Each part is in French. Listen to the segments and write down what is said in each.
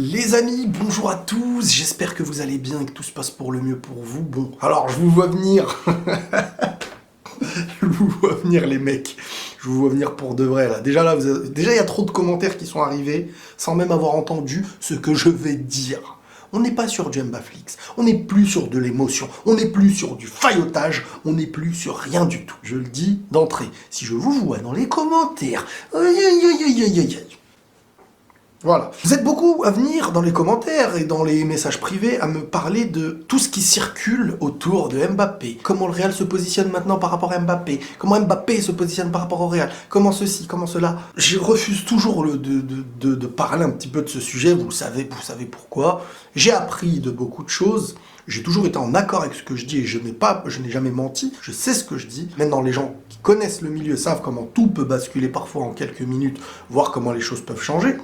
Les amis, bonjour à tous, j'espère que vous allez bien et que tout se passe pour le mieux pour vous. Bon, alors je vous vois venir, je vous vois venir les mecs, je vous vois venir pour de vrai là. Déjà là, déjà il y a trop de commentaires qui sont arrivés sans même avoir entendu ce que je vais dire. On n'est pas sur du Mbaflix, on n'est plus sur de l'émotion, on n'est plus sur du faillotage, on n'est plus sur rien du tout. Je le dis d'entrée, si je vous vois dans les commentaires, aïe aïe aïe aïe aïe aïe. Voilà. Vous êtes beaucoup à venir dans les commentaires et dans les messages privés à me parler de tout ce qui circule autour de Mbappé. Comment le Real se positionne maintenant par rapport à Mbappé. Comment Mbappé se positionne par rapport au Real. Comment ceci, comment cela. Je refuse toujours de parler un petit peu de ce sujet. Vous savez pourquoi. J'ai appris de beaucoup de choses. J'ai toujours été en accord avec ce que je dis et je n'ai jamais menti. Je sais ce que je dis. Maintenant, les gens qui connaissent le milieu savent comment tout peut basculer parfois en quelques minutes, voir comment les choses peuvent changer.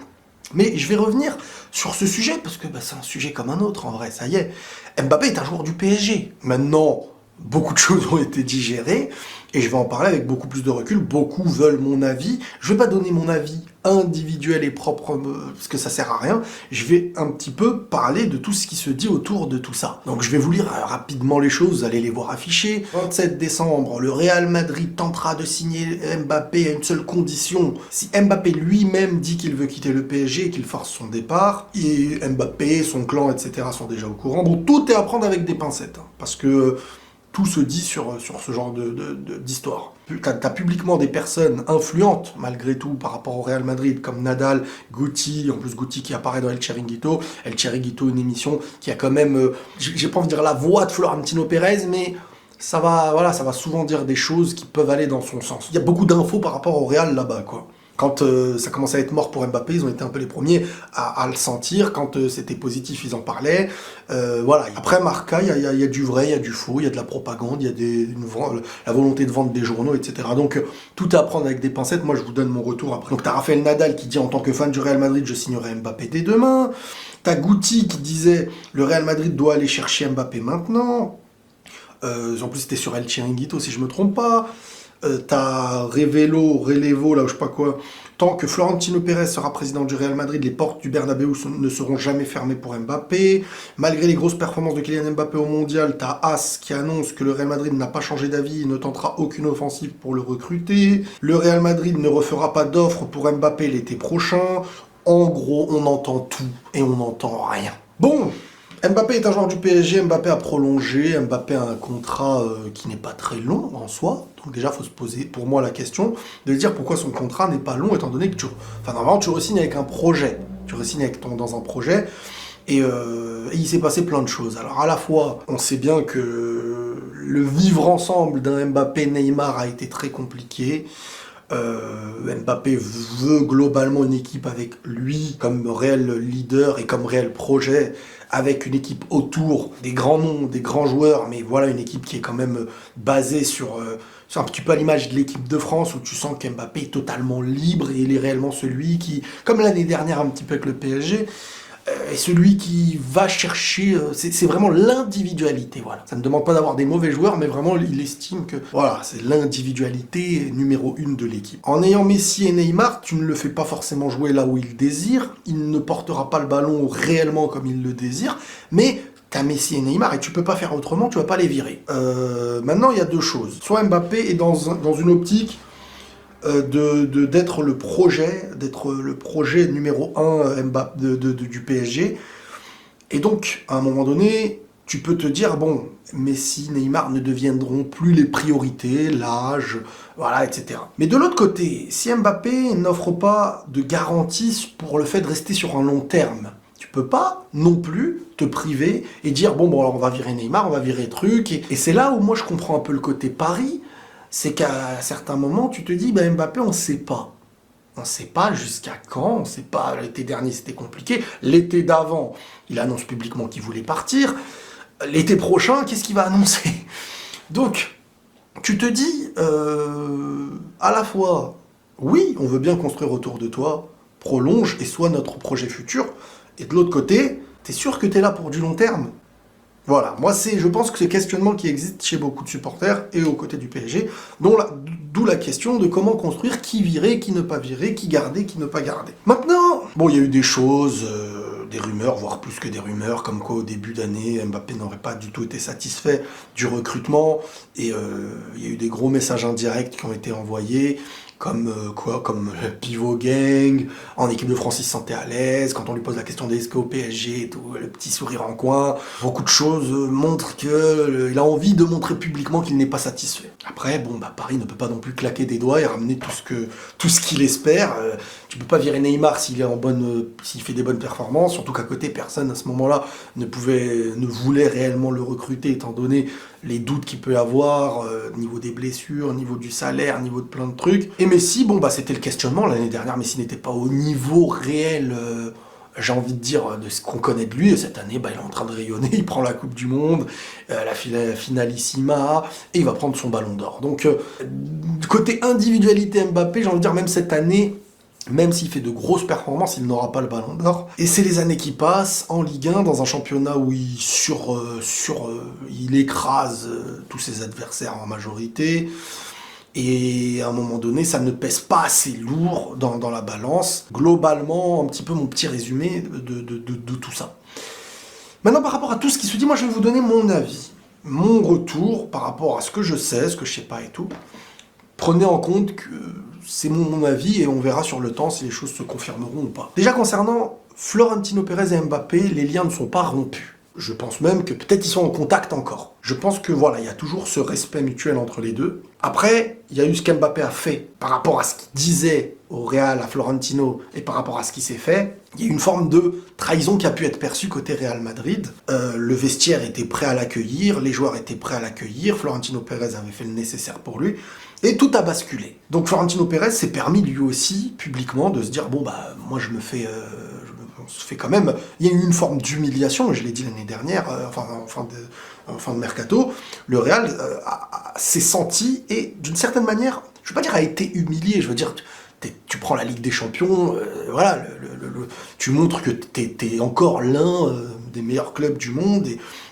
Mais je vais revenir sur ce sujet, parce que c'est un sujet comme un autre, en vrai, ça y est. Mbappé est un joueur du PSG. Maintenant, beaucoup de choses ont été digérées, et je vais en parler avec beaucoup plus de recul. Beaucoup veulent mon avis. Je vais pas donner mon avis individuel et propre, parce que ça sert à rien. Je vais un petit peu parler de tout ce qui se dit autour de tout ça. Donc je vais vous lire rapidement les choses, vous allez les voir affichées. 27 décembre, le Real Madrid tentera de signer Mbappé à une seule condition. Si Mbappé lui-même dit qu'il veut quitter le PSG et qu'il force son départ, et Mbappé, son clan, etc. sont déjà au courant. Bon, tout est à prendre avec des pincettes, hein, parce que tout se dit sur ce genre d'histoire. T'as publiquement des personnes influentes, malgré tout, par rapport au Real Madrid, comme Nadal, Guti, en plus Guti qui apparaît dans El Chiringuito. El Chiringuito, une émission qui a quand même, j'ai pas envie de dire la voix de Florentino Pérez, mais ça va souvent dire des choses qui peuvent aller dans son sens. Il y a beaucoup d'infos par rapport au Real là-bas, quoi. Quand ça commençait à être mort pour Mbappé, ils ont été un peu les premiers à le sentir. Quand c'était positif, ils en parlaient. Voilà. Après Marca, il y a du vrai, il y a du faux, il y a de la propagande, il y a la volonté de vendre des journaux, etc. Donc tout est à prendre avec des pincettes. Moi, je vous donne mon retour après. Donc t'as Rafael Nadal qui dit en tant que fan du Real Madrid, je signerai Mbappé dès demain. T'as Guti qui disait le Real Madrid doit aller chercher Mbappé maintenant. En plus, c'était sur El Chiringuito, si je me trompe pas. T'as Relevo, là, je sais pas quoi. Tant que Florentino Pérez sera président du Real Madrid, les portes du Bernabéu ne seront jamais fermées pour Mbappé. Malgré les grosses performances de Kylian Mbappé au mondial, t'as As qui annonce que le Real Madrid n'a pas changé d'avis et ne tentera aucune offensive pour le recruter. Le Real Madrid ne refera pas d'offre pour Mbappé l'été prochain. En gros, on entend tout et on n'entend rien. Bon, Mbappé est un joueur du PSG, Mbappé a prolongé, Mbappé a un contrat qui n'est pas très long en soi. Donc déjà, il faut se poser pour moi la question de dire pourquoi son contrat n'est pas long, étant donné que normalement, tu re-signes avec un projet. Tu re-signes dans un projet et il s'est passé plein de choses. Alors à la fois, on sait bien que le vivre ensemble d'un Mbappé-Neymar a été très compliqué. Mbappé veut globalement une équipe avec lui comme réel leader et comme réel projet, avec une équipe autour, des grands noms, des grands joueurs, mais voilà une équipe qui est quand même basée sur un petit peu à l'image de l'équipe de France, où tu sens qu'Mbappé est totalement libre et il est réellement celui qui, comme l'année dernière un petit peu avec le PSG, est celui qui va chercher, c'est vraiment l'individualité, voilà. Ça ne demande pas d'avoir des mauvais joueurs, mais vraiment il estime que voilà, c'est l'individualité numéro 1 de l'équipe. En ayant Messi et Neymar, tu ne le fais pas forcément jouer là où il désire, il ne portera pas le ballon réellement comme il le désire, mais t'as Messi et Neymar et tu peux pas faire autrement, tu vas pas les virer. Maintenant, il y a deux choses. Soit Mbappé est dans une optique d'être le projet numéro 1 du PSG. Et donc, à un moment donné, tu peux te dire, bon, Messi, Neymar ne deviendront plus les priorités, l'âge, voilà, etc. Mais de l'autre côté, si Mbappé n'offre pas de garantie pour le fait de rester sur un long terme, tu peux pas non plus te priver et dire, bon, alors on va virer Neymar, on va virer truc. Et c'est là où moi je comprends un peu le côté pari. C'est qu'à certains moments, tu te dis, Mbappé, on ne sait pas. On ne sait pas jusqu'à quand, on ne sait pas. L'été dernier, c'était compliqué. L'été d'avant, il annonce publiquement qu'il voulait partir. L'été prochain, qu'est-ce qu'il va annoncer? Donc, tu te dis, à la fois, oui, on veut bien construire autour de toi, prolonge et sois notre projet futur. Et de l'autre côté, t'es sûr que t'es là pour du long terme? Voilà, moi je pense que c'est questionnement qui existe chez beaucoup de supporters et aux côtés du PSG, d'où la question de comment construire, qui virer, qui ne pas virer, qui garder, qui ne pas garder. Maintenant, bon, il y a eu des choses des rumeurs, voire plus que des rumeurs, comme quoi au début d'année, Mbappé n'aurait pas du tout été satisfait du recrutement, et il y a eu des gros messages indirects qui ont été envoyés, comme le pivot gang, en équipe de France il se sentait à l'aise, quand on lui pose la question des SK au PSG et tout, le petit sourire en coin, beaucoup de choses montrent qu'il a envie de montrer publiquement qu'il n'est pas satisfait. Après, bon, bah Paris ne peut pas non plus claquer des doigts et ramener tout ce qu'il espère. Tu peux pas virer Neymar s'il fait des bonnes performances, surtout qu'à côté, personne à ce moment-là ne voulait réellement le recruter, étant donné les doutes qu'il peut avoir, niveau des blessures, niveau du salaire, niveau de plein de trucs. Et Messi, bon, bah c'était le questionnement. L'année dernière, Messi n'était pas au niveau réel, j'ai envie de dire, de ce qu'on connaît de lui. Et cette année, bah, il est en train de rayonner, il prend la Coupe du Monde, la finalissima, et il va prendre son ballon d'or. Donc, côté individualité Mbappé, j'ai envie de dire, même cette année, même s'il fait de grosses performances, il n'aura pas le ballon d'or. Et c'est les années qui passent en Ligue 1, dans un championnat où il écrase tous ses adversaires en majorité. Et à un moment donné, ça ne pèse pas assez lourd dans la balance. Globalement, un petit peu mon petit résumé de tout ça. Maintenant, par rapport à tout ce qui se dit, moi je vais vous donner mon avis. Mon retour par rapport à ce que je sais, ce que je sais pas et tout. Prenez en compte que c'est mon avis et on verra sur le temps si les choses se confirmeront ou pas. Déjà concernant Florentino Pérez et Mbappé, les liens ne sont pas rompus. Je pense même que peut-être ils sont en contact encore. Je pense que voilà, il y a toujours ce respect mutuel entre les deux. Après, il y a eu ce qu'Mbappé a fait par rapport à ce qu'il disait au Real, à Florentino, et par rapport à ce qui s'est fait. Il y a eu une forme de trahison qui a pu être perçue côté Real Madrid. Le vestiaire était prêt à l'accueillir, les joueurs étaient prêts à l'accueillir, Florentino Pérez avait fait le nécessaire pour lui, et tout a basculé. Donc Florentino Pérez s'est permis lui aussi, publiquement, de se dire, bon bah, moi je me fais... on se fait quand même... Il y a eu une forme d'humiliation, je l'ai dit l'année dernière, en fin de mercato, le Real s'est senti, et d'une certaine manière, je ne veux pas dire a été humilié, je veux dire... Tu prends la Ligue des Champions, voilà, tu montres que t'es encore l'un des meilleurs clubs du monde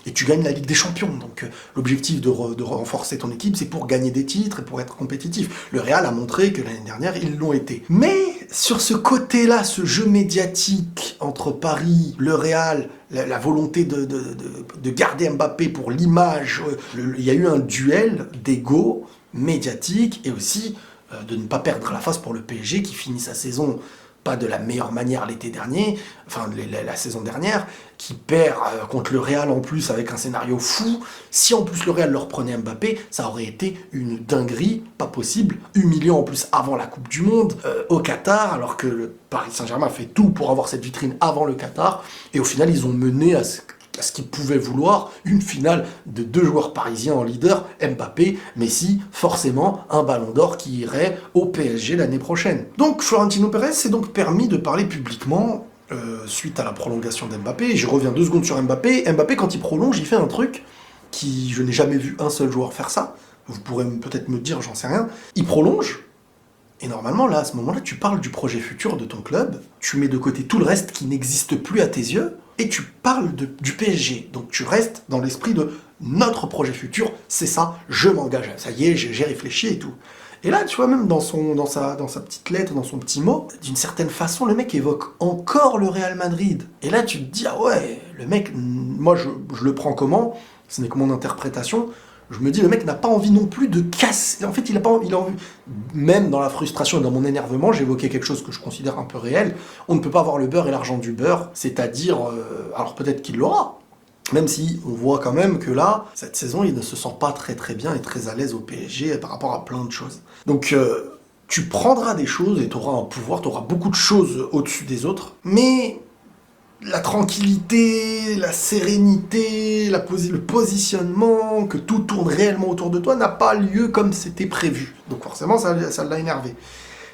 et tu gagnes la Ligue des Champions. Donc l'objectif de renforcer ton équipe, c'est pour gagner des titres et pour être compétitif. Le Real a montré que l'année dernière, ils l'ont été. Mais sur ce côté-là, ce jeu médiatique entre Paris, le Real, la volonté de garder Mbappé pour l'image, il y a eu un duel d'ego médiatique et aussi... de ne pas perdre la face pour le PSG qui finit sa saison pas de la meilleure manière l'été dernier, enfin la saison dernière, qui perd contre le Real en plus avec un scénario fou. Si en plus le Real leur prenait Mbappé, ça aurait été une dinguerie, pas possible, humiliant en plus avant la Coupe du Monde, au Qatar, alors que le Paris Saint-Germain fait tout pour avoir cette vitrine avant le Qatar, et au final ils ont mené à ce qu'ils pouvaient vouloir, une finale de 2 joueurs parisiens en leader, Mbappé, Messi, forcément un ballon d'or qui irait au PSG l'année prochaine. Donc Florentino Pérez s'est donc permis de parler publiquement suite à la prolongation d'Mbappé. Je reviens 2 secondes sur Mbappé. Mbappé, quand il prolonge, il fait un truc qui, je n'ai jamais vu un seul joueur faire ça. Vous pourrez peut-être me dire, j'en sais rien. Il prolonge, et normalement, là, à ce moment-là, tu parles du projet futur de ton club, tu mets de côté tout le reste qui n'existe plus à tes yeux, et tu parles du PSG. Donc tu restes dans l'esprit de notre projet futur, c'est ça, je m'engage. Ça y est, j'ai réfléchi et tout. Et là, tu vois, même dans sa petite lettre, dans son petit mot, d'une certaine façon, le mec évoque encore le Real Madrid. Et là, tu te dis, ah ouais, le mec, moi, je le prends comment? Ce n'est que mon interprétation. Je me dis, le mec n'a pas envie non plus de casser. En fait, il a envie, même dans la frustration et dans mon énervement, j'évoquais quelque chose que je considère un peu réel. On ne peut pas avoir le beurre et l'argent du beurre, c'est-à-dire, alors peut-être qu'il l'aura, même si on voit quand même que là, cette saison, il ne se sent pas très très bien et très à l'aise au PSG par rapport à plein de choses. Donc, tu prendras des choses et tu auras un pouvoir, tu auras beaucoup de choses au-dessus des autres, mais... la tranquillité, la sérénité, le positionnement, que tout tourne réellement autour de toi n'a pas lieu comme c'était prévu. Donc forcément, ça l'a énervé.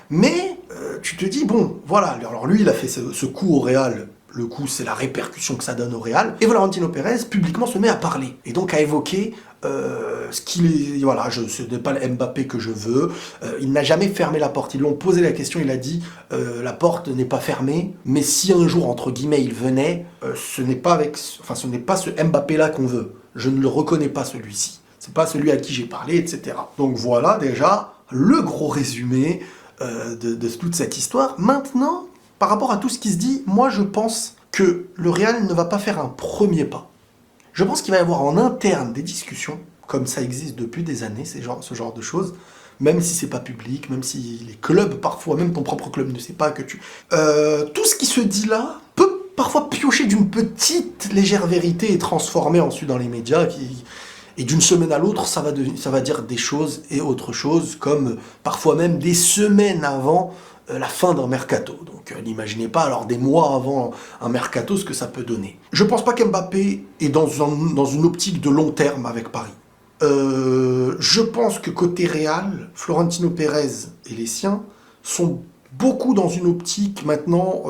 Mais tu te dis, bon, voilà, alors lui, il a fait ce coup au Real. Le coup, c'est la répercussion que ça donne au Real. Et Florentino Pérez, publiquement, se met à parler. Et donc à évoquer ce qu'il est... Voilà, ce n'est pas le Mbappé que je veux. Il n'a jamais fermé la porte. Ils lui ont posé la question, il a dit la porte n'est pas fermée, mais si un jour, entre guillemets, il venait, ce n'est pas ce Mbappé-là qu'on veut. Je ne le reconnais pas, celui-ci. C'est pas celui à qui j'ai parlé, etc. Donc voilà, déjà, le gros résumé de toute cette histoire. Maintenant... par rapport à tout ce qui se dit, moi je pense que le Real ne va pas faire un premier pas. Je pense qu'il va y avoir en interne des discussions, comme ça existe depuis des années, ce genre de choses, même si c'est pas public, même si les clubs, parfois, même ton propre club ne sait pas que tu... tout ce qui se dit là peut parfois piocher d'une petite légère vérité et transformer ensuite dans les médias, et d'une semaine à l'autre, ça va dire des choses et autre chose, comme parfois même des semaines avant la fin d'un mercato. Donc n'imaginez pas alors des mois avant un mercato ce que ça peut donner. Je pense pas qu'Mbappé est dans une optique de long terme avec Paris. Je pense que côté Real, Florentino Pérez et les siens sont beaucoup dans une optique maintenant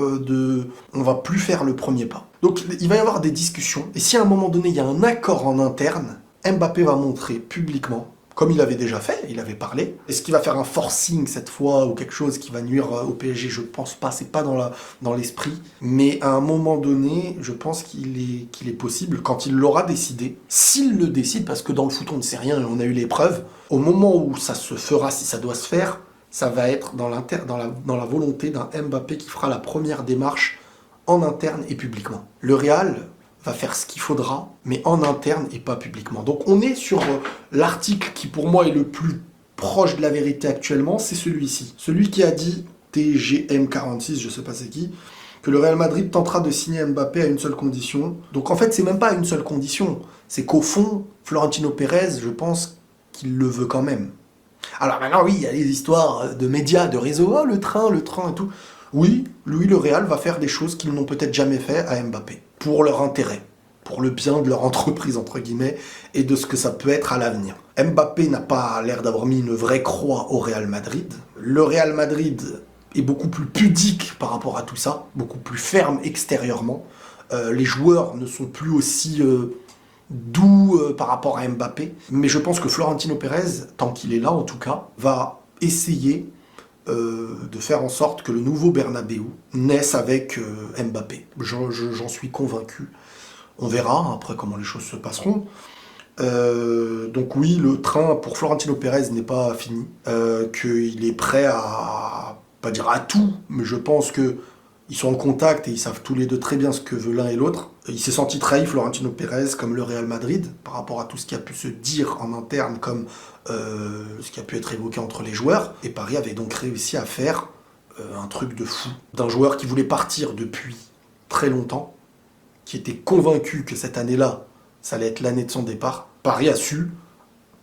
on va plus faire le premier pas. Donc il va y avoir des discussions, et si à un moment donné il y a un accord en interne, Mbappé va montrer publiquement, comme il avait déjà fait, il avait parlé. Est-ce qu'il va faire un forcing cette fois ou quelque chose qui va nuire au PSG? Je pense pas, c'est pas dans l'esprit. Mais à un moment donné, je pense qu'il est possible, quand il l'aura décidé, s'il le décide, parce que dans le foot on ne sait rien et on a eu les preuves, au moment où ça se fera, si ça doit se faire, ça va être dans la volonté d'un Mbappé qui fera la première démarche en interne et publiquement. Le Real va faire ce qu'il faudra, mais en interne et pas publiquement. Donc on est sur l'article qui pour moi est le plus proche de la vérité actuellement, c'est celui-ci. Celui qui a dit, TGM46, je sais pas c'est qui, que le Real Madrid tentera de signer Mbappé à une seule condition. Donc en fait c'est même pas une seule condition, c'est qu'au fond, Florentino Pérez, je pense qu'il le veut quand même. Alors maintenant oui, il y a les histoires de médias, de réseaux, oh, le train et tout. Oui, lui, le Real va faire des choses qu'ils n'ont peut-être jamais fait à Mbappé, pour leur intérêt, pour le bien de leur entreprise, entre guillemets, et de ce que ça peut être à l'avenir. Mbappé n'a pas l'air d'avoir mis une vraie croix au Real Madrid. Le Real Madrid est beaucoup plus pudique par rapport à tout ça, beaucoup plus ferme extérieurement. Les joueurs ne sont plus aussi doux par rapport à Mbappé. Mais je pense que Florentino Pérez, tant qu'il est là en tout cas, va essayer de faire en sorte que le nouveau Bernabéu naisse avec Mbappé. J'en suis convaincu. On verra après comment les choses se passeront. Donc oui, le train pour Florentino Pérez n'est pas fini. Qu'il est prêt à, pas dire à tout, mais je pense que ils sont en contact et ils savent tous les deux très bien ce que veut l'un et l'autre. Il s'est senti trahi, Florentino Pérez, comme le Real Madrid, par rapport à tout ce qui a pu se dire en interne, comme ce qui a pu être évoqué entre les joueurs. Et Paris avait donc réussi à faire un truc de fou. D'un joueur qui voulait partir depuis très longtemps, qui était convaincu que cette année-là, ça allait être l'année de son départ. Paris a su,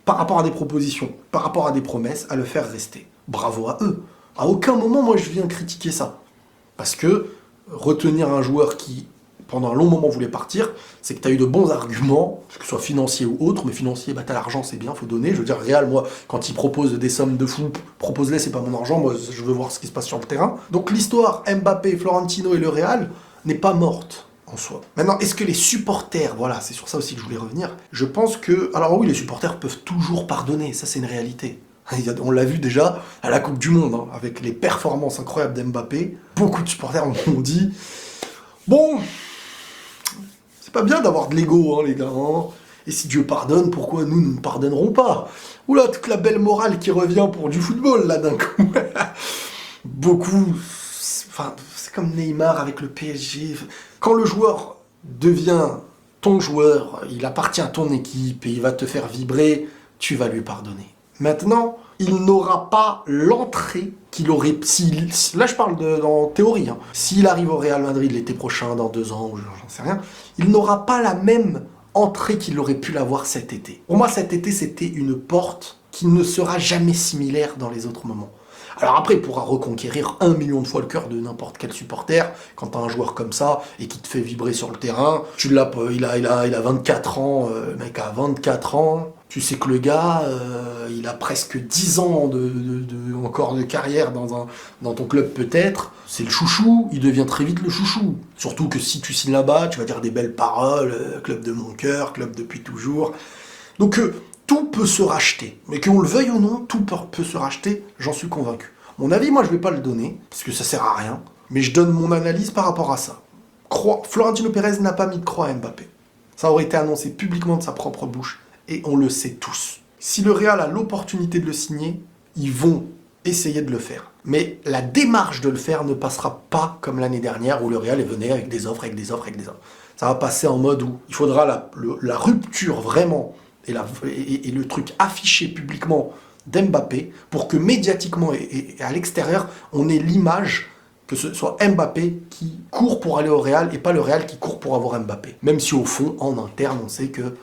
par rapport à des propositions, par rapport à des promesses, à le faire rester. Bravo à eux. À aucun moment, moi, je viens critiquer ça. Parce que retenir un joueur qui, pendant un long moment, voulait partir, c'est que tu as eu de bons arguments, que ce soit financier ou autre, mais financier, bah t'as l'argent, c'est bien, faut donner. Je veux dire, Real, moi, quand il propose des sommes de fou, propose-les, c'est pas mon argent, moi, je veux voir ce qui se passe sur le terrain. Donc l'histoire Mbappé, Florentino et le Real n'est pas morte en soi. Maintenant, est-ce que les supporters, voilà, c'est sur ça aussi que je voulais revenir, je pense que, alors oui, les supporters peuvent toujours pardonner, ça c'est une réalité. On l'a vu déjà à la Coupe du Monde, hein, avec les performances incroyables d'Mbappé. Beaucoup de supporters m'ont dit « Bon, c'est pas bien d'avoir de l'ego, hein, les gars. Hein. Et si Dieu pardonne, pourquoi nous ne pardonnerons pas ?» Oula, toute la belle morale qui revient pour du football, là, d'un coup. Beaucoup... Enfin, c'est comme Neymar avec le PSG. Quand le joueur devient ton joueur, il appartient à ton équipe et il va te faire vibrer, tu vas lui pardonner. Maintenant, il n'aura pas l'entrée qu'il aurait... Là, je parle en théorie. Hein. S'il arrive au Real Madrid l'été prochain, dans 2 ans, ou j'en sais rien, il n'aura pas la même entrée qu'il aurait pu l'avoir cet été. Pour moi, cet été, c'était une porte qui ne sera jamais similaire dans les autres moments. Alors après, il pourra reconquérir 1 million de fois le cœur de n'importe quel supporter quand t'as un joueur comme ça et qui te fait vibrer sur le terrain. Tu l'as, il a 24 ans, le mec a 24 ans. Tu sais que le gars, il a presque 10 ans encore de carrière dans ton club peut-être. C'est le chouchou, il devient très vite le chouchou. Surtout que si tu signes là-bas, tu vas dire des belles paroles, club de mon cœur, club depuis toujours. Donc tout peut se racheter. Mais qu'on le veuille ou non, tout peut se racheter, j'en suis convaincu. Mon avis, moi, je vais pas le donner, parce que ça sert à rien. Mais je donne mon analyse par rapport à ça. Florentino Pérez n'a pas mis de croix à Mbappé. Ça aurait été annoncé publiquement de sa propre bouche. Et on le sait tous. Si le Real a l'opportunité de le signer, ils vont essayez de le faire. Mais la démarche de le faire ne passera pas comme l'année dernière où le Real venait avec des offres, avec des offres, avec des offres. Ça va passer en mode où il faudra la rupture vraiment et le truc affiché publiquement d'Mbappé pour que médiatiquement et à l'extérieur, on ait l'image que ce soit Mbappé qui court pour aller au Real et pas le Real qui court pour avoir Mbappé. Même si au fond, en interne, on sait que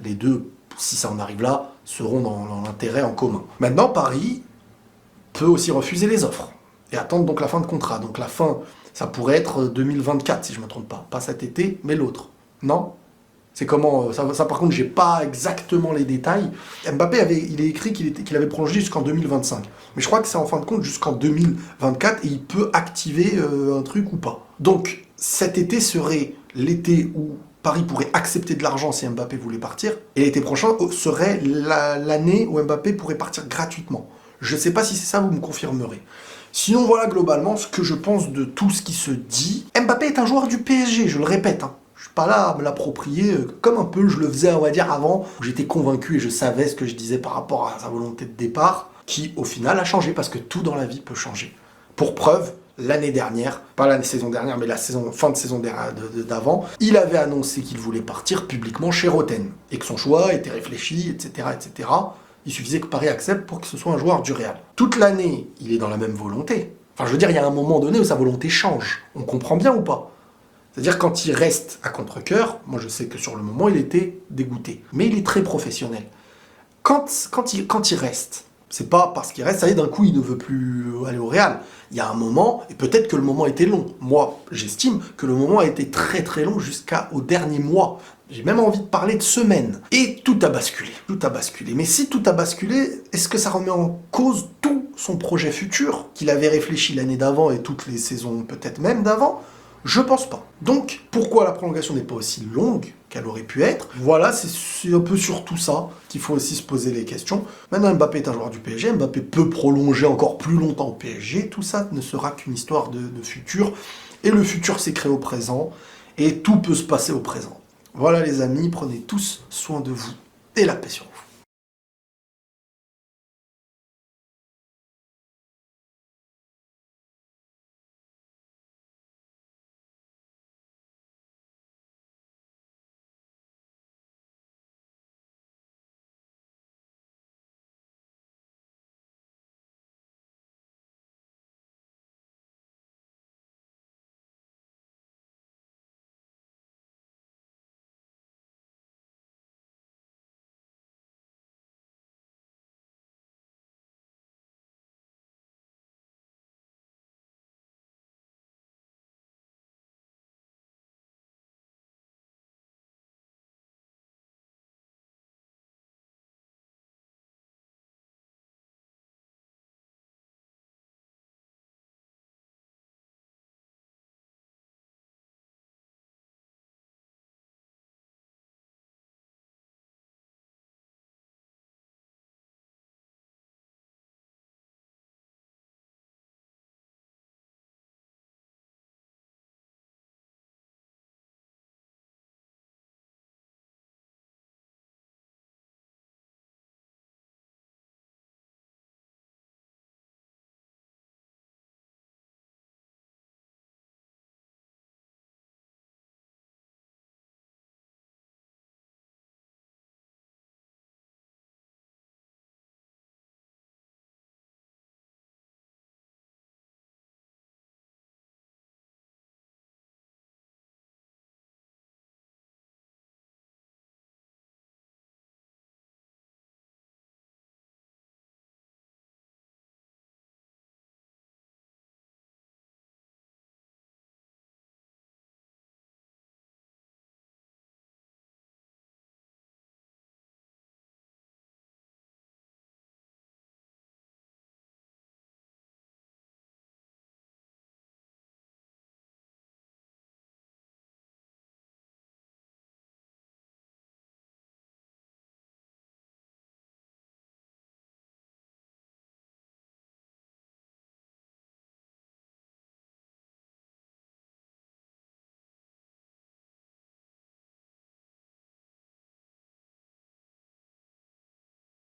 les deux, si ça en arrive là, seront dans l'intérêt en commun. Maintenant, Paris peut aussi refuser les offres et attendre donc la fin de contrat. Donc la fin, ça pourrait être 2024 si je ne me trompe pas. Pas cet été, mais l'autre. Non ? C'est comment ça par contre, j'ai pas exactement les détails. Mbappé il est écrit qu'il avait prolongé jusqu'en 2025. Mais je crois que c'est en fin de compte jusqu'en 2024 et il peut activer un truc ou pas. Donc cet été serait l'été où Paris pourrait accepter de l'argent si Mbappé voulait partir. Et l'été prochain serait l'année où Mbappé pourrait partir gratuitement. Je sais pas si c'est ça, vous me confirmerez. Sinon voilà globalement ce que je pense de tout ce qui se dit. Mbappé est un joueur du PSG, je le répète. Je suis pas là à me l'approprier comme un peu je le faisais, on va dire, avant, où j'étais convaincu et je savais ce que je disais par rapport à sa volonté de départ, qui au final a changé, parce que tout dans la vie peut changer. Pour preuve, l'année dernière, pas la saison dernière, mais fin de saison d'avant, il avait annoncé qu'il voulait partir publiquement chez Roten, et que son choix était réfléchi, etc., etc. Il suffisait que Paris accepte pour que ce soit un joueur du Real. Toute l'année, il est dans la même volonté. Enfin, je veux dire, il y a un moment donné où sa volonté change. On comprend bien ou pas ? C'est-à-dire quand il reste à contre-cœur, moi je sais que sur le moment il était dégoûté, mais il est très professionnel. Quand il reste, c'est pas parce qu'il reste, ça y est, d'un coup il ne veut plus aller au Real. Il y a un moment, et peut-être que le moment était long. Moi, j'estime que le moment a été très très long jusqu'au dernier mois. J'ai même envie de parler de semaines. Et tout a basculé. Tout a basculé. Mais si tout a basculé, est-ce que ça remet en cause tout son projet futur qu'il avait réfléchi l'année d'avant et toutes les saisons peut-être même d'avant ? Je pense pas. Donc, pourquoi la prolongation n'est pas aussi longue qu'elle aurait pu être ? Voilà, c'est un peu sur tout ça qu'il faut aussi se poser les questions. Maintenant, Mbappé est un joueur du PSG, Mbappé peut prolonger encore plus longtemps au PSG, tout ça ne sera qu'une histoire de futur, et le futur s'est créé au présent, et tout peut se passer au présent. Voilà les amis, prenez tous soin de vous, et la paix sur vous.